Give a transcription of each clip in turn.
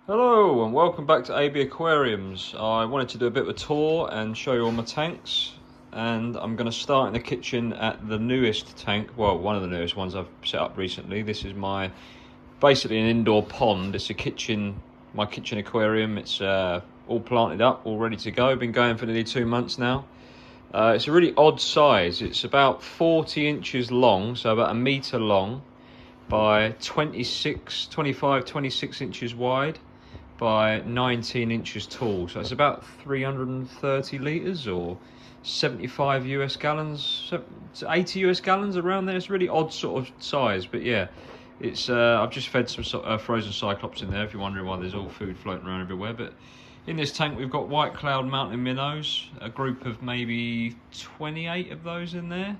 Hello and welcome back to AB Aquariums. I wanted to do a bit of a tour and show you all my tanks, and I'm going to start in the kitchen at the newest tank, well, one of the newest ones I've set up recently. This is basically an indoor pond. It's my kitchen aquarium. It's all planted up, all ready to go. Been going for nearly 2 months now. It's a really odd size. It's about 40 inches long, so about a metre long, by 26 inches wide, by 19 inches tall. So it's about 330 litres or 75 US gallons, 80 US gallons around there. It's a really odd sort of size, but yeah, it's I've just fed some frozen cyclops in there, if you're wondering why there's all food floating around everywhere. But in this tank we've got white cloud mountain minnows, a group of maybe 28 of those in there.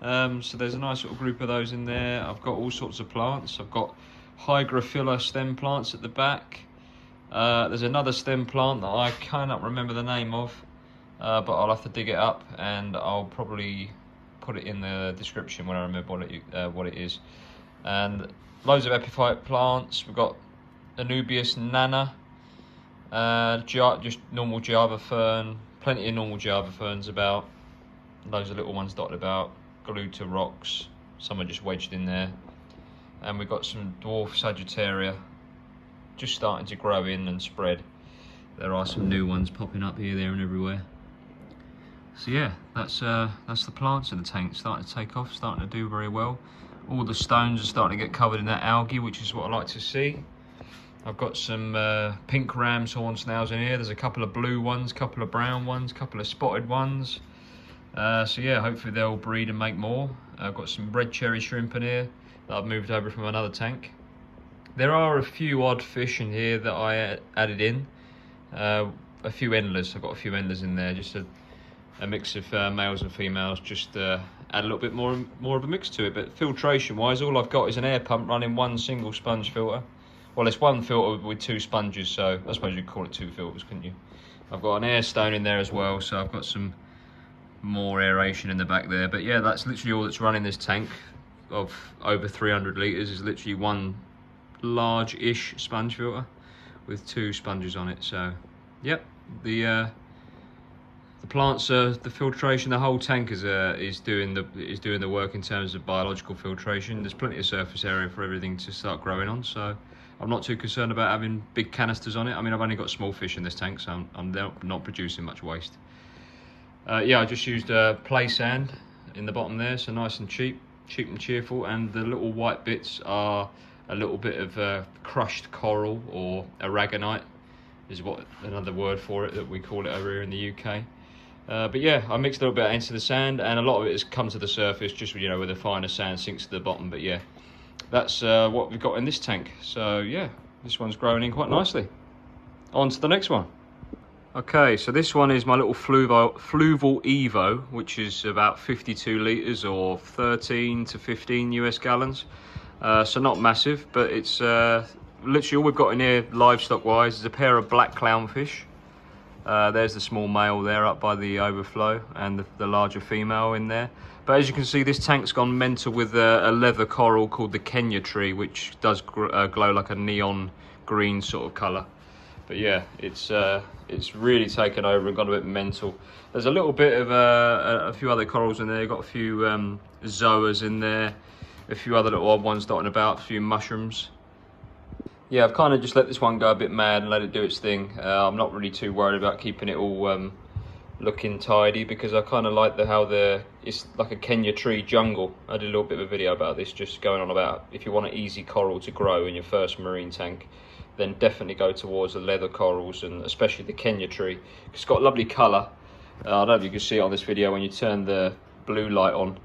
So there's a nice little group of those in there. I've got all sorts of plants. I've got hygrophila stem plants at the back. There's another stem plant that I cannot remember the name of, but I'll have to dig it up and I'll probably put it in the description when I remember what it is. And loads of epiphyte plants. We've got Anubias nana, just normal Java fern, plenty of normal Java ferns about, loads of little ones dotted about, glued to rocks, some are just wedged in there. And we've got some dwarf Sagittaria just starting to grow in and spread. There are some new ones popping up here, there and everywhere. So yeah, that's the plants in the tank, starting to take off, starting to do very well. All the stones are starting to get covered in that algae, which is what I like to see. I've got some pink ram's horn snails in here. There's a couple of blue ones, couple of brown ones, couple of spotted ones. So yeah, hopefully they'll breed and make more. I've got some red cherry shrimp in here that I've moved over from another tank. There are a few odd fish in here that I added in. A few endlers. I've got a few endlers in there, just a mix of males and females, just add a little bit more of a mix to it. But filtration wise, all I've got is an air pump running one single sponge filter. Well, it's one filter with two sponges, so I suppose you'd call it two filters, couldn't you? I've got an air stone in there as well, so I've got some more aeration in the back there. But yeah, that's literally all that's running this tank of over 300 litres, is literally one large-ish sponge filter with two sponges on it. So yep, the plants are the filtration. The whole tank is doing the work in terms of biological filtration. There's plenty of surface area for everything to start growing on, so I'm not too concerned about having big canisters on it. I mean, I've only got small fish in this tank, so I'm not producing much waste. Yeah, I just used play sand in the bottom there, so nice and cheap and cheerful. And the little white bits are a little bit of crushed coral, or aragonite is what another word for it that we call it over here in the UK. But yeah, I mixed a little bit into the sand, and a lot of it has come to the surface just, you know, where the finer sand sinks to the bottom. But yeah, that's what we've got in this tank. So yeah, this one's growing in quite nicely. On to the next one. Okay, so this one is my little fluval Evo, which is about 52 litres or 13 to 15 US gallons. So not massive, but it's literally all we've got in here livestock wise is a pair of black clownfish. There's the small male there up by the overflow, and the larger female in there. But as you can see, this tank's gone mental with a leather coral called the Kenya tree, which does glow like a neon green sort of colour. But yeah, it's really taken over and got a bit mental. There's a little bit of a few other corals in there. Got a few zoas in there, a few other little odd ones dotting about, a few mushrooms. Yeah, I've kind of just let this one go a bit mad and let it do its thing. I'm not really too worried about keeping it all looking tidy, because I kind of like it's like a Kenya tree jungle. I did a little bit of a video about this, just going on about if you want an easy coral to grow in your first marine tank, then definitely go towards the leather corals, and especially the Kenya tree. It's got lovely colour. I don't know if you can see it on this video when you turn the blue light on.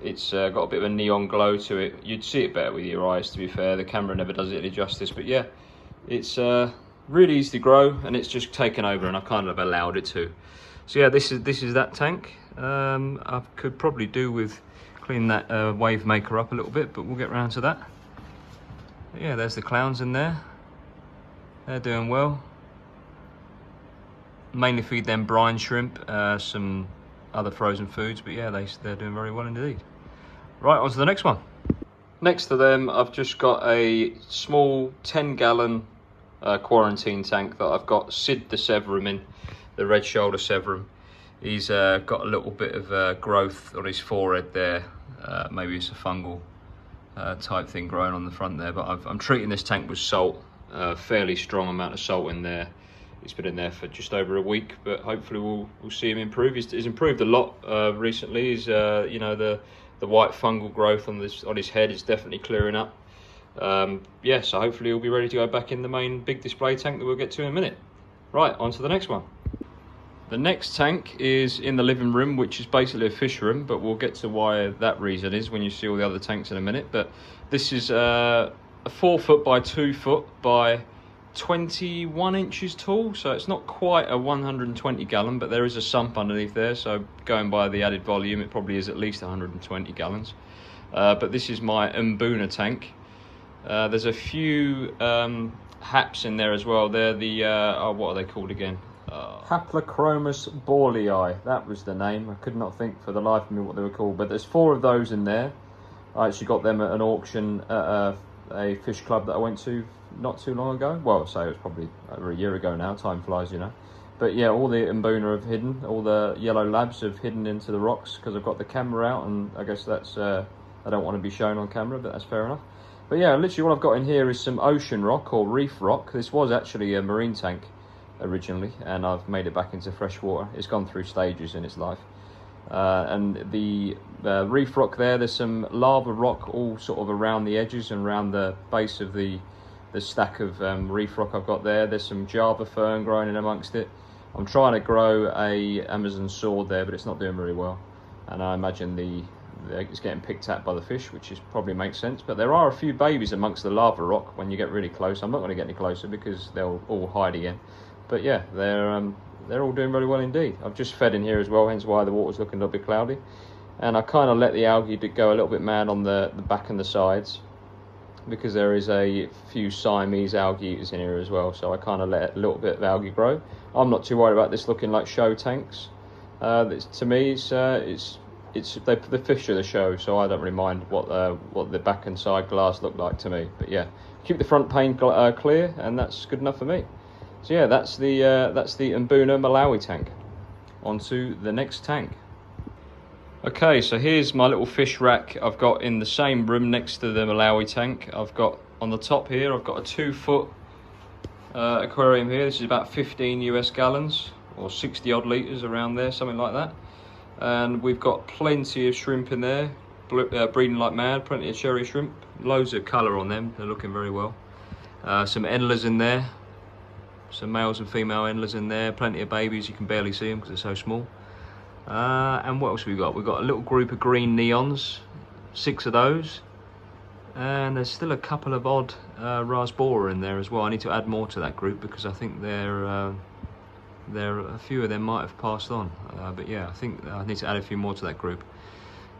It's got a bit of a neon glow to it. You'd see it better with your eyes, to be fair. The camera never does it any justice, but yeah, it's really easy to grow, and it's just taken over, and I kind of allowed it to. So yeah, this is that tank. I could probably do with cleaning that wave maker up a little bit, but we'll get round to that. But yeah, there's the clowns in there. They're doing well. Mainly feed them brine shrimp, some other frozen foods, but yeah, they're doing very well indeed. Right, on to the next one. Next to them, I've just got a small 10-gallon quarantine tank that I've got Sid the Severum in, the red shoulder Severum. He's got a little bit of growth on his forehead there. Maybe it's a fungal type thing growing on the front there, but I'm treating this tank with salt, fairly strong amount of salt in there. He's been in there for just over a week, but hopefully we'll see him improve. He's improved a lot recently. He's you know, the white fungal growth on his head is definitely clearing up. Yeah, so hopefully he'll be ready to go back in the main big display tank that we'll get to in a minute. Right, on to the next one. The next tank is in the living room, which is basically a fish room, but we'll get to why that reason is when you see all the other tanks in a minute. But this is a 4 foot by 2 foot by 21 inches tall, so it's not quite a 120 gallon, but there is a sump underneath there, so going by the added volume it probably is at least 120 gallons. But this is my Mbuna tank. There's a few haps in there as well. They're the what are they called again? Haplochromus borlei, that was the name. I could not think for the life of me what they were called, but there's 4 of those in there. I actually got them at an auction at a fish club that I went to not too long ago. Well, I'd say it was probably over a year ago now. Time flies, you know. But yeah, all the Mbuna have hidden, all the yellow labs have hidden into the rocks because I've got the camera out, and I guess that's I don't want to be shown on camera, but that's fair enough. But yeah, literally what I've got in here is some ocean rock or reef rock. This was actually a marine tank originally, and I've made it back into freshwater. It's gone through stages in its life. And the reef rock there's some lava rock all sort of around the edges and around the base of the stack of reef rock I've got there. There's some Java fern growing in amongst it. I'm trying to grow a Amazon sword there, but it's not doing very well. And I imagine it's getting picked at by the fish, which probably makes sense. But there are a few babies amongst the lava rock when you get really close. I'm not going to get any closer because they'll all hide again. But yeah, they're all doing really well indeed. I've just fed in here as well, hence why the water's looking a little bit cloudy. And I kind of let the algae go a little bit mad on the back and the sides, because there is a few Siamese algae eaters in here as well. So I kind of let a little bit of algae grow. I'm not too worried about this looking like show tanks. To me, the fish are the show, so I don't really mind what the back and side glass look like to me. But yeah, keep the front pane clear, and that's good enough for me. So yeah, that's the Mbuna Malawi tank. On to the next tank. Okay, so here's my little fish rack I've got in the same room next to the Malawi tank. I've got on the top here, I've got a 2 foot aquarium here. This is about 15 US gallons or 60 odd litres around there, something like that. And we've got plenty of shrimp in there, breeding like mad, plenty of cherry shrimp, loads of colour on them, they're looking very well. Some endlers in there, some males and female endlers in there, plenty of babies, you can barely see them because they're so small. And what else have we got? We've got a little group of green neons, 6 of those. And there's still a couple of odd rasbora in there as well. I need to add more to that group because I think a few of them might have passed on. But yeah, I think I need to add a few more to that group.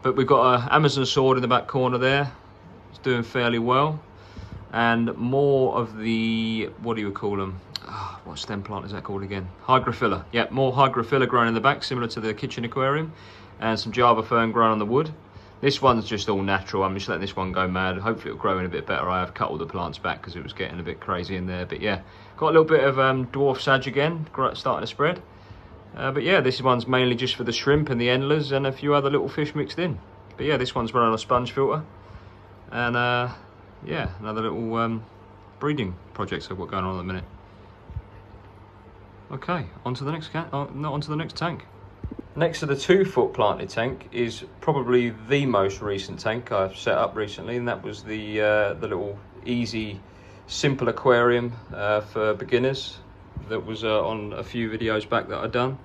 But we've got an Amazon sword in the back corner there. It's doing fairly well. And more of the, what do you call them? What stem plant is that called again? Hygrophila. Yeah, more hygrophila growing in the back, similar to the kitchen aquarium. And some Java fern growing on the wood. This one's just all natural. I'm just letting this one go mad. Hopefully it'll grow in a bit better. I have cut all the plants back because it was getting a bit crazy in there. But yeah, got a little bit of dwarf sage again, starting to spread. But yeah, this one's mainly just for the shrimp and the endlers and a few other little fish mixed in. But yeah, this one's running on a sponge filter. And yeah, another little breeding projects I've got going on at the minute. Okay, on to the next onto the next tank. Next to the 2 foot planted tank is probably the most recent tank I've set up recently, and that was the little easy, simple aquarium for beginners that was on a few videos back that I'd done.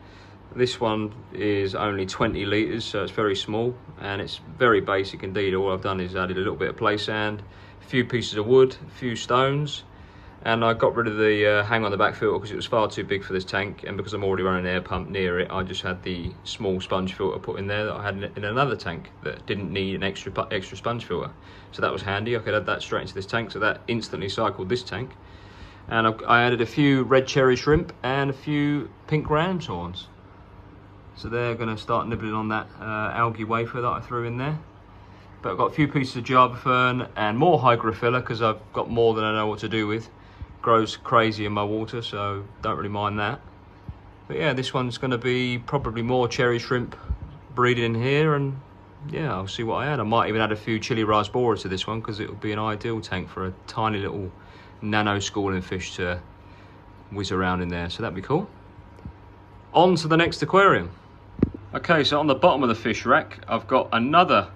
This one is only 20 litres, so it's very small, and it's very basic indeed. All I've done is added a little bit of play sand, a few pieces of wood, a few stones, and I got rid of the hang on the back filter because it was far too big for this tank, and because I'm already running an air pump near it, I just had the small sponge filter put in there that I had in another tank that didn't need an extra sponge filter. So that was handy. I could add that straight into this tank, so that instantly cycled this tank. And I added a few red cherry shrimp and a few pink ram's horns. So they're going to start nibbling on that algae wafer that I threw in there. But I've got a few pieces of Java fern and more hygrophila because I've got more than I know what to do with. grows crazy in my water, so don't really mind that. But yeah, this one's going to be probably more cherry shrimp breeding in here, and yeah, I'll see what I add. I might even add a few chili rice borer to this one, because it would be an ideal tank for a tiny little nano schooling fish to whiz around in there, so that'd be cool. On to the next aquarium. Okay, so on the bottom of the fish rack, I've got another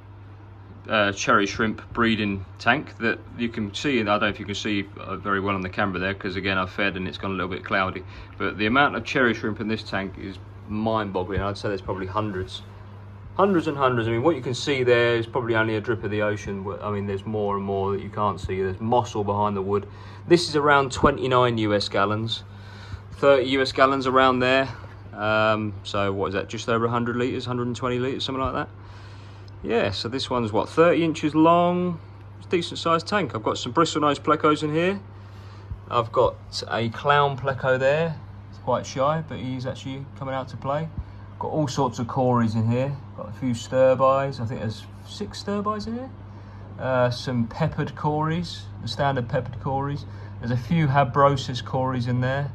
cherry shrimp breeding tank that you can see. I don't know if you can see very well on the camera there, because again I've fed and it's gone a little bit cloudy, but the amount of cherry shrimp in this tank is mind-boggling. I'd say there's probably hundreds and hundreds. I mean, what you can see there is probably only a drip of the ocean. I mean, there's more and more that you can't see. There's moss all behind the wood. This is around 29 US gallons, 30 US gallons around there. So what is that, just over 100 litres, 120 litres, something like that. Yeah, so this one's what, 30 inches long. It's a decent sized tank. I've got some bristlenose plecos in here. I've got a clown pleco there. He's quite shy, but he's actually coming out to play. Got all sorts of cories in here. Got a few stir-bys. I think there's 6 stir-bys in here. Some peppered cories, the standard peppered cories. There's a few habrosis cories in there.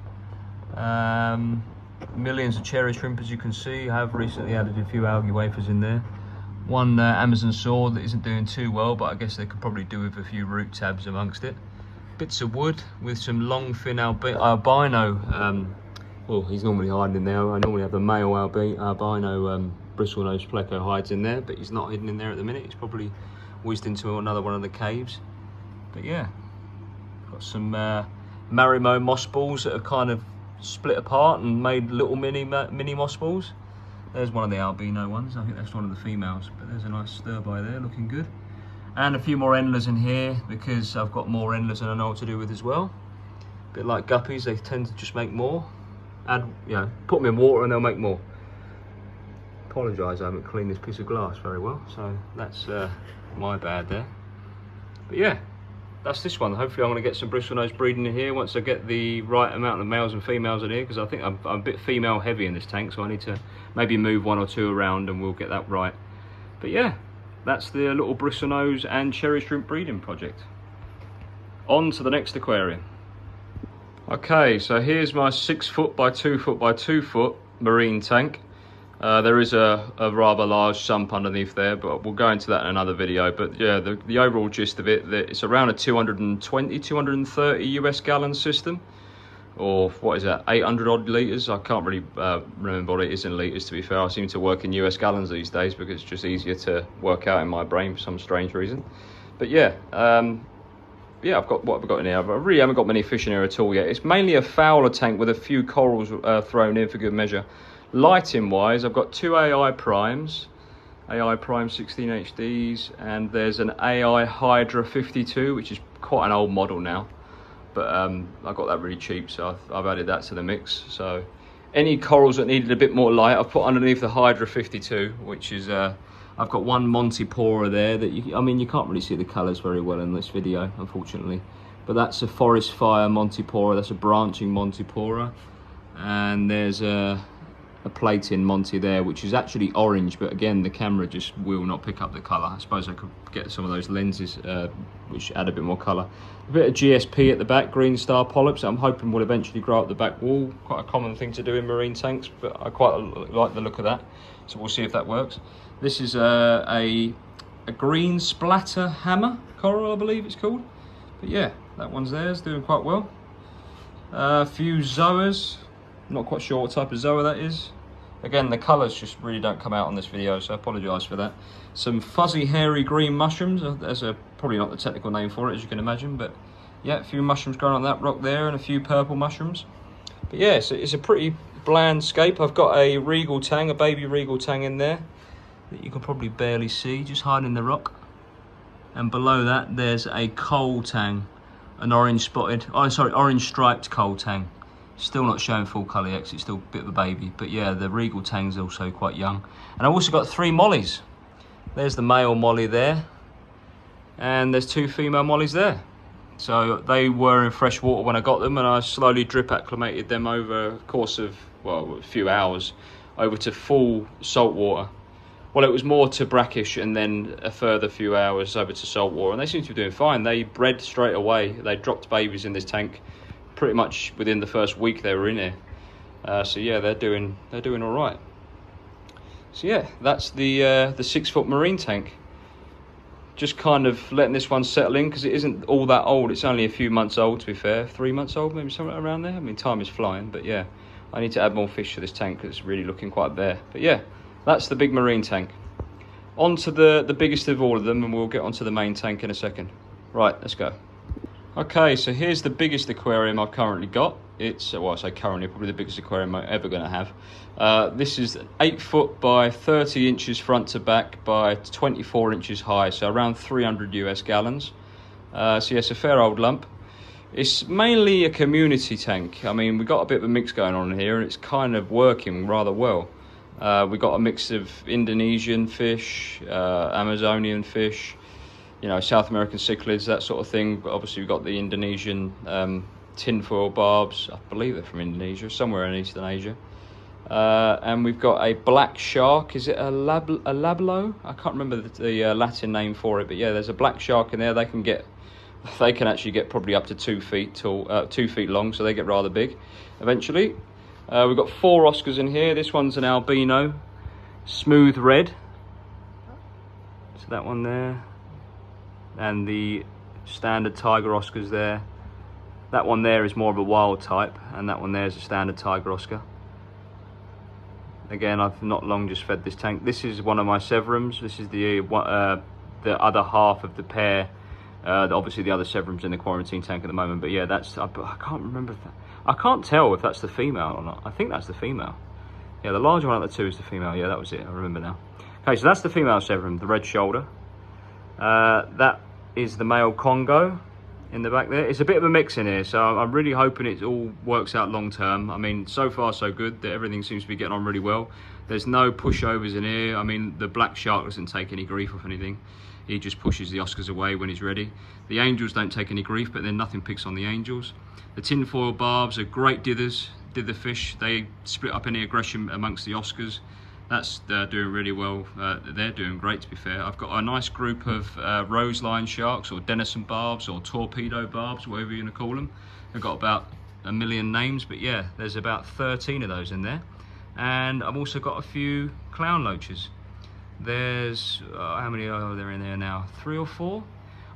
Millions of cherry shrimp, as you can see. I have recently added a few algae wafers in there. One Amazon sword that isn't doing too well, but I guess they could probably do with a few root tabs amongst it. Bits of wood with some long fin albino. Well, he's normally hiding in there. I normally have the male albino bristlenose pleco hides in there, but he's not hidden in there at the minute. He's probably whizzed into another one of the caves. But yeah, got some Marimo moss balls that have kind of split apart and made little mini moss balls. There's one of the albino ones. I think that's one of the females, but there's a nice stir-by there, looking good. And a few more endlers in here, because I've got more endlers than I know what to do with as well. A bit like guppies, they tend to just make more. Add, you know, put them in water and they'll make more. Apologise, I haven't cleaned this piece of glass very well, so that's my bad there. But yeah, that's this one. Hopefully I'm going to get some bristlenose breeding in here once I get the right amount of males and females in here, because I think I'm a bit female heavy in this tank, so I need to maybe move 1 or 2 around and we'll get that right. But yeah, that's the little bristlenose and cherry shrimp breeding project. On to the next aquarium. Okay, so here's my 6 foot by 2 foot by 2 foot marine tank. There is a rather large sump underneath there, but we'll go into that in another video. But yeah, the overall gist of it, that it's around a 230 US gallon system, or what is that, 800 odd litres. I can't really remember what it is in litres, to be fair. I seem to work in US gallons these days because it's just easier to work out in my brain for some strange reason. But yeah, yeah, I've got what I've got in here. I really haven't got many fish in here at all yet. It's mainly a fowler tank with a few corals thrown in for good measure. Lighting wise, I've got 2 AI primes, AI Prime 16 HDs, and there's an AI Hydra 52, which is quite an old model now, but I got that really cheap, so I've added that to the mix. So any corals that needed a bit more light, I've put underneath the Hydra 52, which is I've got one Montipora there that I mean you can't really see the colours very well in this video, unfortunately, but that's a Forest Fire Montipora. That's a branching Montipora, and there's a plating Monty there, which is actually orange, but again the camera just will not pick up the colour. I suppose I could get some of those lenses which add a bit more colour. A bit of GSP at the back, green star polyps, I'm hoping will eventually grow up the back wall. Quite a common thing to do in marine tanks, but I quite like the look of that, so we'll see if that works. This is a green splatter hammer coral, I believe it's called. But yeah, that one's there, it's doing quite well. A few zoas, not quite sure what type of zoa that is. Again, the colours just really don't come out on this video, so I apologise for that. Some fuzzy, hairy green mushrooms. There's probably not the technical name for it, as you can imagine, but yeah, a few mushrooms growing on that rock there, and a few purple mushrooms. But yeah, it's a pretty bland scape. I've got a regal tang, a baby regal tang in there that you can probably barely see, just hiding in the rock. And below that, there's a coal tang, an orange striped coal tang. Still not showing full colour yet, 'cause it's still a bit of a baby. But yeah, the regal tang's also quite young. And I've also got 3 mollies. There's the male molly there, and there's 2 female mollies there. So they were in fresh water when I got them, and I slowly drip acclimated them over a course of, well, a few hours over to full salt water. Well, it was more to brackish and then a further few hours over to salt water, and they seem to be doing fine. They bred straight away. They dropped babies in this tank pretty much within the first week they were in here. So yeah, they're doing all right. So yeah, that's the 6 foot marine tank. Just kind of letting this one settle in because it isn't all that old. It's only a few months old, to be fair. 3 months old, maybe somewhere around there. I mean, time is flying, but yeah, I need to add more fish to this tank because it's really looking quite bare. But yeah, that's the big marine tank. On to the biggest of all of them, and we'll get onto the main tank in a second. Right, let's go. Okay, so here's the biggest aquarium I've currently got. It's, well, I say currently, probably the biggest aquarium I'm ever going to have. This is 8 foot by 30 inches front to back by 24 inches high, so around 300 US gallons. So yes, a fair old lump. It's mainly a community tank. I mean, we've got a bit of a mix going on here, and it's kind of working rather well. We've got a mix of Indonesian fish, Amazonian fish, you know, South American cichlids, that sort of thing. But obviously we've got the Indonesian tinfoil barbs. I believe they're from Indonesia, somewhere in Eastern Asia. And we've got a black shark. Is it a lablo? I can't remember the Latin name for it, but yeah, there's a black shark in there. They can actually get probably up to 2 feet tall, 2 feet long, so they get rather big eventually. We've got 4 Oscars in here. This one's an albino, smooth red. So that one there. And the standard tiger Oscars there. That one there is more of a wild type, and that one there is a standard tiger Oscar. Again, I've not long just fed this tank. This is one of my Severums. This is the other half of the pair. Obviously the other Severum's in the quarantine tank at the moment, but yeah, that's, I can't remember that. I can't tell if that's the female or not. I think that's the female. Yeah, the larger one out of the two is the female. Yeah, that was it. I remember now. Okay, so that's the female Severum, the red shoulder. That is the male Congo in the back there. It's a bit of a mix in here, so I'm really hoping it all works out long term. I mean, so far so good. That everything seems to be getting on really well. There's no pushovers in here. I mean, the black shark doesn't take any grief off anything. He just pushes the Oscars away when he's ready. The angels don't take any grief, but then nothing picks on the angels. The tinfoil barbs are great dither fish. They split up any aggression amongst the Oscars. That's doing really well. They're doing great, to be fair. I've got a nice group of roseline sharks, or denison barbs, or torpedo barbs, whatever you're gonna call them. I've got about 1 million names, but yeah, there's about 13 of those in there. And I've also got a few clown loaches. There's, how many are there in there now? 3 or 4?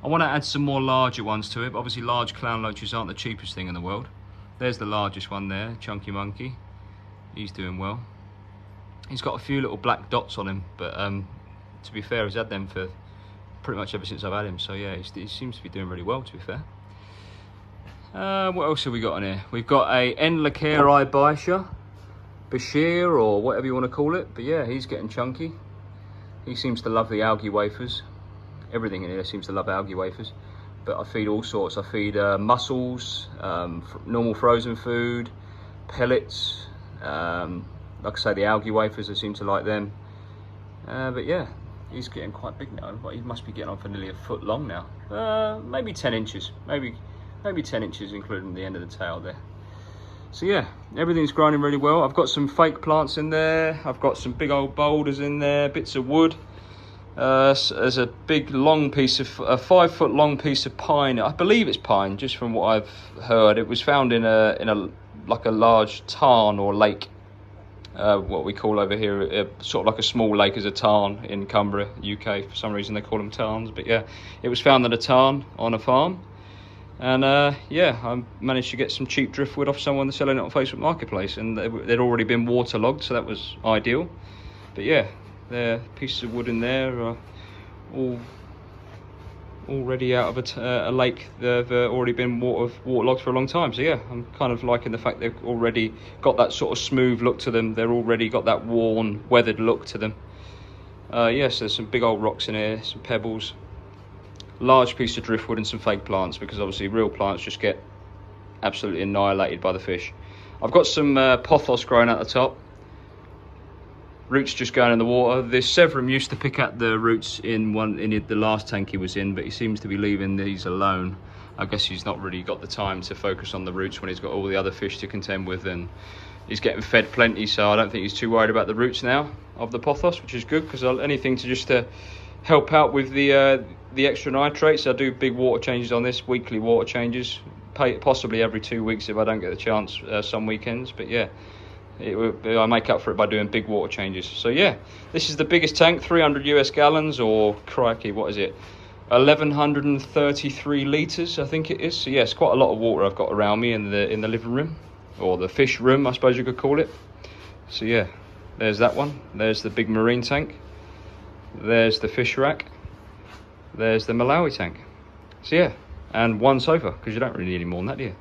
I want to add some more larger ones to it, but obviously large clown loaches aren't the cheapest thing in the world. There's the largest one there, Chunky Monkey. He's doing well. He's got a few little black dots on him, but to be fair, he's had them for pretty much ever since I've had him. So yeah, he seems to be doing really well, to be fair. What else have we got in here? We've got a Endlakeri Bashir, or whatever you want to call it. But yeah, he's getting chunky. He seems to love the algae wafers. Everything in here seems to love algae wafers. But I feed all sorts. I feed mussels, normal frozen food, pellets. Like I say, the algae wafers, I seem to like them. But yeah, he's getting quite big now. He must be getting on for nearly a foot long now. Maybe 10 inches. Maybe 10 inches, including the end of the tail there. So yeah, everything's growing really well. I've got some fake plants in there. I've got some big old boulders in there, bits of wood. There's a big long piece of, a 5 foot long piece of pine. I believe it's pine, just from what I've heard. It was found in a like a large tarn or lake. What we call over here, sort of like a small lake is a tarn in Cumbria, UK. For some reason they call them tarns, but yeah, it was found in a tarn on a farm. And yeah, I managed to get some cheap driftwood off someone selling it on Facebook Marketplace, and they'd already been waterlogged, so that was ideal. But yeah, there pieces of wood in there are all already out of a lake. They've already been waterlogged for a long time. So yeah, I'm kind of liking the fact they've already got that sort of smooth look to them. They're already got that worn, weathered look to them. Yes, there's some big old rocks in here, some pebbles, large piece of driftwood, and some fake plants, because obviously real plants just get absolutely annihilated by the fish. I've got some pothos growing at the top. Roots just going in the water. This Severum used to pick at the roots in the last tank he was in, but he seems to be leaving these alone. I guess he's not really got the time to focus on the roots when he's got all the other fish to contend with, and he's getting fed plenty, so I don't think he's too worried about the roots now of the pothos, which is good, because anything to just help out with the extra nitrates. I do big water changes on this, weekly water changes, possibly every 2 weeks if I don't get the chance some weekends. But yeah, I make up for it by doing big water changes. So yeah, this is the biggest tank, 300 US gallons, or crikey, what is it? 1133 litres, I think it is. So yeah, it's quite a lot of water I've got around me in the living room, or the fish room, I suppose you could call it. So yeah, there's that one. There's the big marine tank. There's the fish rack. There's the Malawi tank. So yeah, and one sofa, because you don't really need any more than that, do you?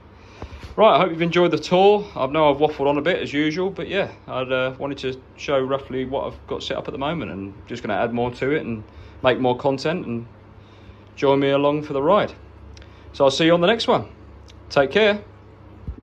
Right, I hope you've enjoyed the tour. I know I've waffled on a bit as usual, but yeah, I wanted to show roughly what I've got set up at the moment, and just going to add more to it and make more content, and join me along for the ride. So I'll see you on the next one. Take care.